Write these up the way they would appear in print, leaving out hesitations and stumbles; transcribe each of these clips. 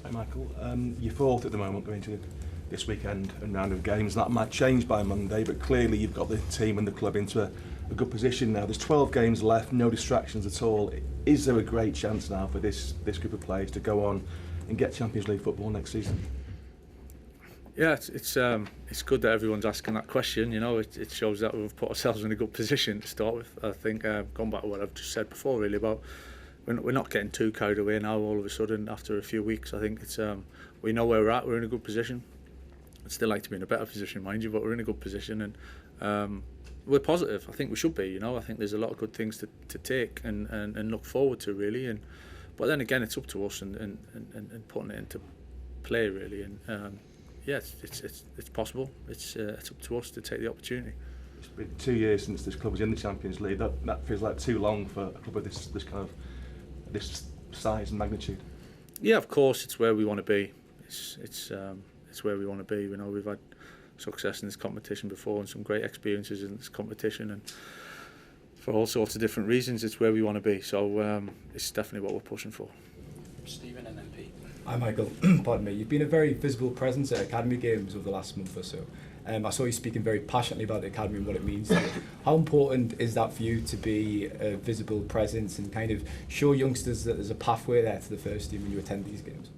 Hi Michael, you're fourth at the moment going into this weekend and round of games. That might change by Monday, but clearly you've got the team and the club into a good position now. There's 12 games left, no distractions at all. Is there a great chance now for this group of players to go on and get Champions League football next season? Yeah, it's good that everyone's asking that question. You know, it shows that we've put ourselves in a good position to start with. I think going back to what I've just said before, really about we're not getting too carried away now. All of a sudden, after a few weeks, I think it's we know where we're at. We're in a good position. I'd still like to be in a better position, mind you, but we're in a good position and we're positive. I think we should be. You know, I think there's a lot of good things to take and look forward to, really. But then again, it's up to us and putting it into play, really. And yeah, it's possible. It's up to us to take the opportunity. It's been 2 years since this club was in the Champions League. That feels like too long for a club of this kind of this size and magnitude. Yeah, of course, it's where we want to be. It's where we want to be. You know, we've had success in this competition before and some great experiences in this competition, and for all sorts of different reasons, it's where we want to be. So it's definitely what we're pushing for. Stephen and then Pete. Hi Michael, pardon me. You've been a very visible presence at academy games over the last month or so. I saw you speaking very passionately about the academy and what it means to you. How important is that for you to be a visible presence and kind of show youngsters that there's a pathway there to the first team when you attend these games?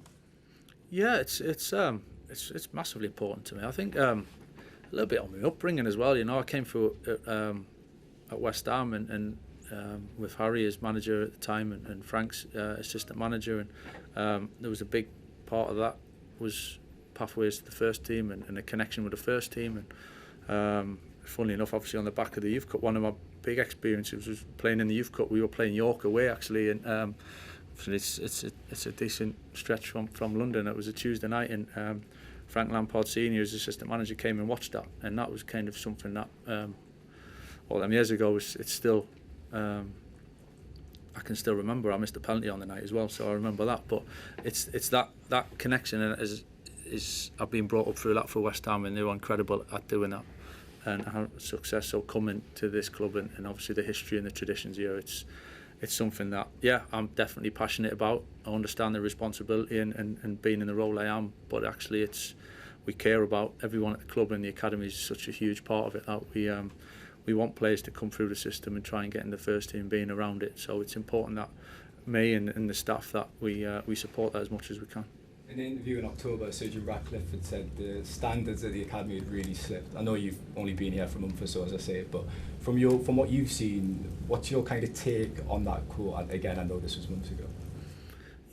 Yeah, it's massively important to me. I think a little bit on my upbringing as well. You know, I came through at West Ham and with Harry as manager at the time and Frank's assistant manager, and there was a big part of that was pathways to the first team and a connection with the first team. And funnily enough, obviously on the back of the Youth Cup, one of my big experiences was playing in the Youth Cup. We were playing York away actually, and it's a decent stretch from London. It was a Tuesday night, and Frank Lampard Senior, as assistant manager, came and watched that, and that was kind of something that all them years ago it's still. I can still remember I missed a penalty on the night as well, so I remember that. But it's that connection, and I've been brought up through that for West Ham, and they were incredible at doing that, and how success so coming to this club, and obviously the history and the traditions here. It's something that I'm definitely passionate about. I understand the responsibility and being in the role I am, but actually we care about everyone at the club, and the academy is such a huge part of it that we want players to come through the system and try and get in the first team, being around it. So it's important that me and the staff that we support that as much as we can. In an interview in October, Sergeant Ratcliffe had said the standards at the academy had really slipped. I know you've only been here for a month or so, as I say, but from what you've seen, what's your kind of take on that quote? And again, I know this was months ago.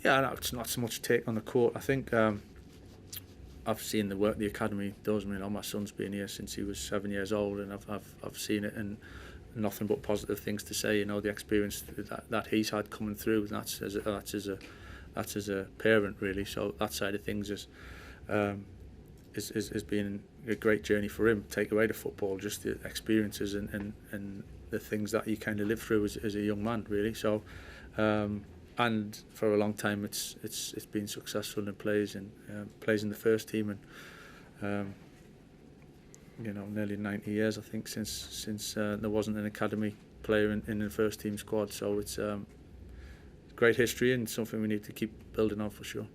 Yeah, no, it's not so much take on the quote. I think I've seen the work the academy does. I mean, my son's been here since he was 7 years old, and I've seen it, and nothing but positive things to say. You know, the experience that he's had coming through, and that's as a parent, really. So that side of things has been a great journey for him. Take away the football, just the experiences and the things that you kind of live through as a young man, really. So and for a long time it's been successful and plays in the first team, and you know, nearly 90 years I think since there wasn't an academy player in the first team squad. So it's great history and something we need to keep building on for sure.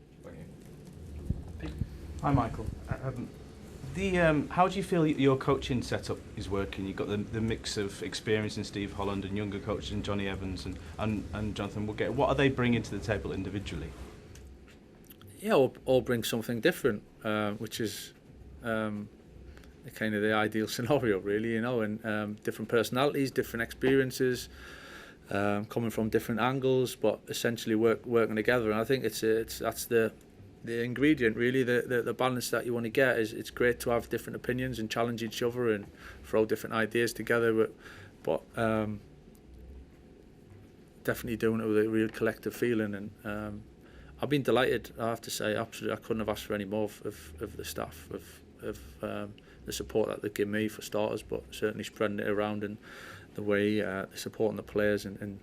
Hi Michael. How do you feel your coaching setup is working? You've got the mix of experience in Steve Holland and younger coaches in Johnny Evans and Jonathan Woodgate. What are they bringing to the table individually? Yeah, all bring something different, which is kind of the ideal scenario, really. You know, and different personalities, different experiences. Coming from different angles, but essentially working together. And I think that's the ingredient, really, the balance that you want to get. It's great to have different opinions and challenge each other and throw different ideas together, but definitely doing it with a real collective feeling. And I've been delighted, I have to say. Absolutely, I couldn't have asked for any more of the staff, of the support that they give me for starters, but certainly spreading it around, and the way they're supporting the players, and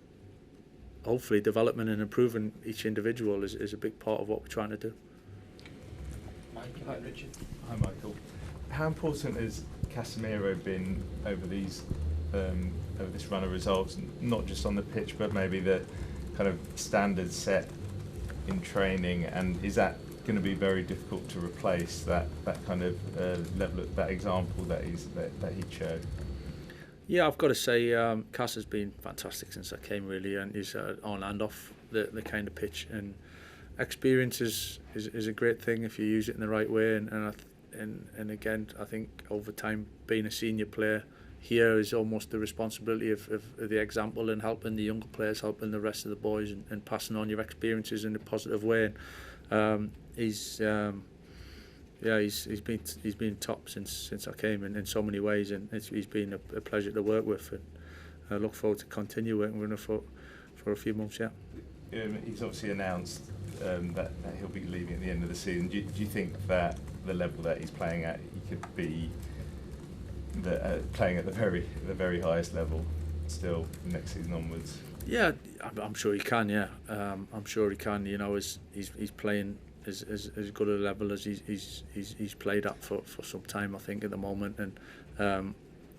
hopefully development and improving each individual is a big part of what we're trying to do. Hi, Richard. Hi Michael. How important has Casemiro been over this run of results, not just on the pitch, but maybe the kind of standards set in training? And is that going to be very difficult to replace that kind of level, that example that he showed. Yeah, I've got to say, Cass has been fantastic since I came, really, and he's on and off the kind of pitch. And experience is a great thing if you use it in the right way. And again, I think over time, being a senior player here is almost the responsibility of the example and helping the younger players, helping the rest of the boys, and passing on your experiences in a positive way. And he's been top since I came in so many ways, and he's been a pleasure to work with, and I look forward to continue working with him for a few months. Yeah. He's obviously announced that he'll be leaving at the end of the season. Do you think that the level that he's playing at, he could be playing at the very highest level still next season onwards? Yeah, I'm sure he can. Yeah, I'm sure he can. You know, he's playing as good a level as he's played at for some time, I think, at the moment, and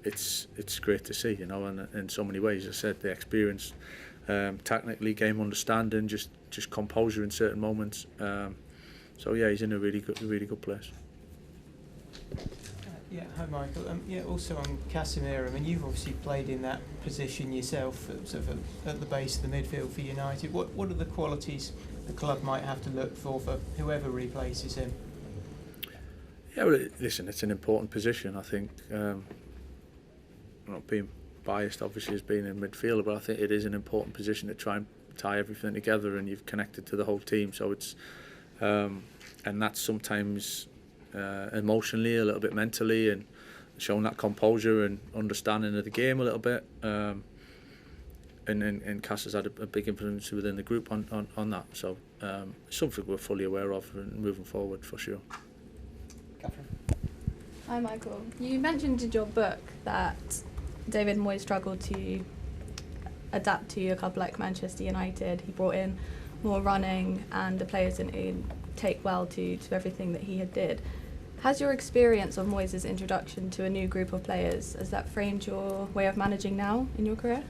it's great to see. You know, and in so many ways, as I said, the experience, technically, game understanding, just composure in certain moments. So yeah, he's in a really good place. Yeah, hi Michael. Also on Casemiro, I mean, you've obviously played in that position yourself, sort of at the base of the midfield for United. What are the qualities the club might have to look for whoever replaces him? Yeah, well, listen, it's an important position. I think, I'm not being biased, obviously, as being a midfielder, but I think it is an important position to try and tie everything together, and you've connected to the whole team. So it's, and that's sometimes emotionally, a little bit mentally, and showing that composure and understanding of the game a little bit. And Cass has had a big influence within the group on that. So something we're fully aware of and moving forward for sure. Catherine. Hi Michael. You mentioned in your book that David Moyes struggled to adapt to a club like Manchester United. He brought in more running, and the players didn't take well to everything that he had did. Has your experience of Moyes' introduction to a new group of players, has that framed your way of managing now in your career?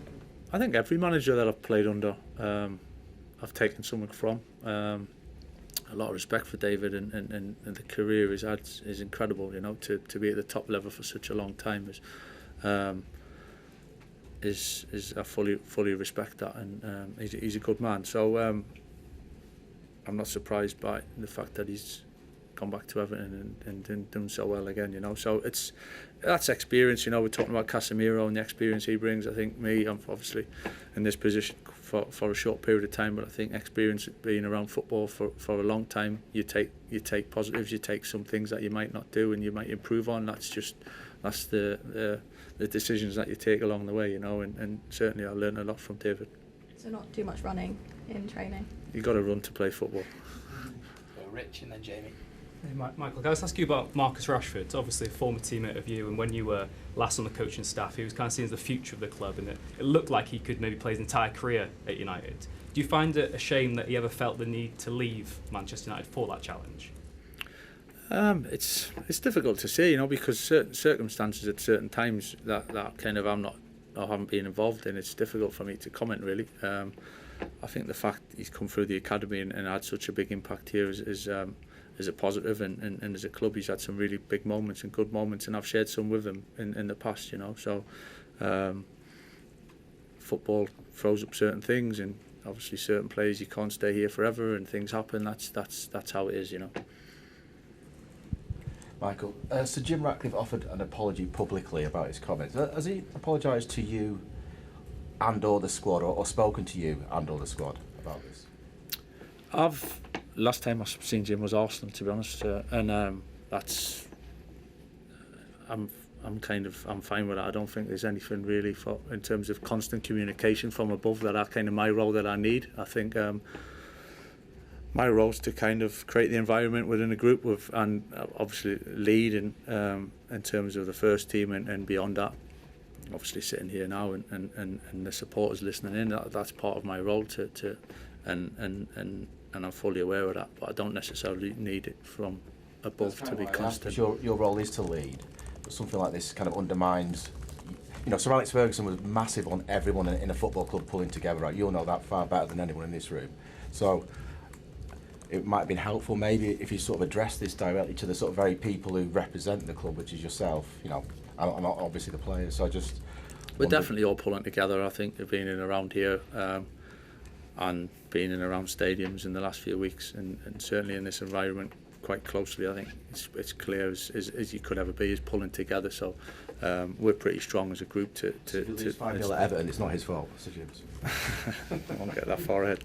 I think every manager that I've played under, I've taken something from. A lot of respect for David, and the career he's had is incredible. You know, to be at the top level for such a long time is I fully respect that, and he's a good man. So I'm not surprised by the fact that he's gone back to Everton and done so well again. You know, so that's experience. You know, we're talking about Casemiro and the experience he brings. I think I'm obviously in this position for a short period of time, but I think experience being around football for a long time, you take positives, you take some things that you might not do and you might improve on. That's the decisions that you take along the way, you know, and certainly I learned a lot from David. So not too much running in training? You've got to run to play football. So Rich and then Jamie. Hey, Michael, can I just ask you about Marcus Rashford? Obviously a former teammate of you, and when you were last on the coaching staff, he was kind of seen as the future of the club, and it looked like he could maybe play his entire career at United. Do you find it a shame that he ever felt the need to leave Manchester United for that challenge? It's difficult to say, you know, because certain circumstances at certain times that kind of I haven't been involved in. It's difficult for me to comment really. I think the fact he's come through the academy and had such a big impact here is a positive, and as a club he's had some really big moments and good moments, and I've shared some with him in the past, you know. So football throws up certain things, and obviously certain players you can't stay here forever, and things happen. That's how it is, you know. Michael, Sir Jim Ratcliffe offered an apology publicly about his comments. Has he apologised to you and or the squad, or spoken to you and or the squad about this? Last time I've seen Jim was Arsenal, to be honest, and that's I'm fine with that. I don't think there's anything really in terms of constant communication from above that kind of my role that I need. I think my role is to kind of create the environment within a group and obviously lead in terms of the first team and beyond that. Obviously sitting here now and the supporters listening in, that's part of my role and I'm fully aware of that, but I don't necessarily need it from above to be constant. Your role is to lead, but something like this kind of undermines. You know, Sir Alex Ferguson was massive on everyone in a football club pulling together. Right, you'll know that far better than anyone in this room. So, it might have been helpful maybe if you sort of addressed this directly to the sort of very people who represent the club, which is yourself, you know, and obviously the players. So I just we're wondered- definitely all pulling together. I think being in around here and being in around stadiums in the last few weeks, and certainly in this environment quite closely, I think it's clear as you could ever be, is pulling together. So we're pretty strong as a group to If you lose 5-0 at Everton, it's not his fault, so Jim's. I won't get that far ahead.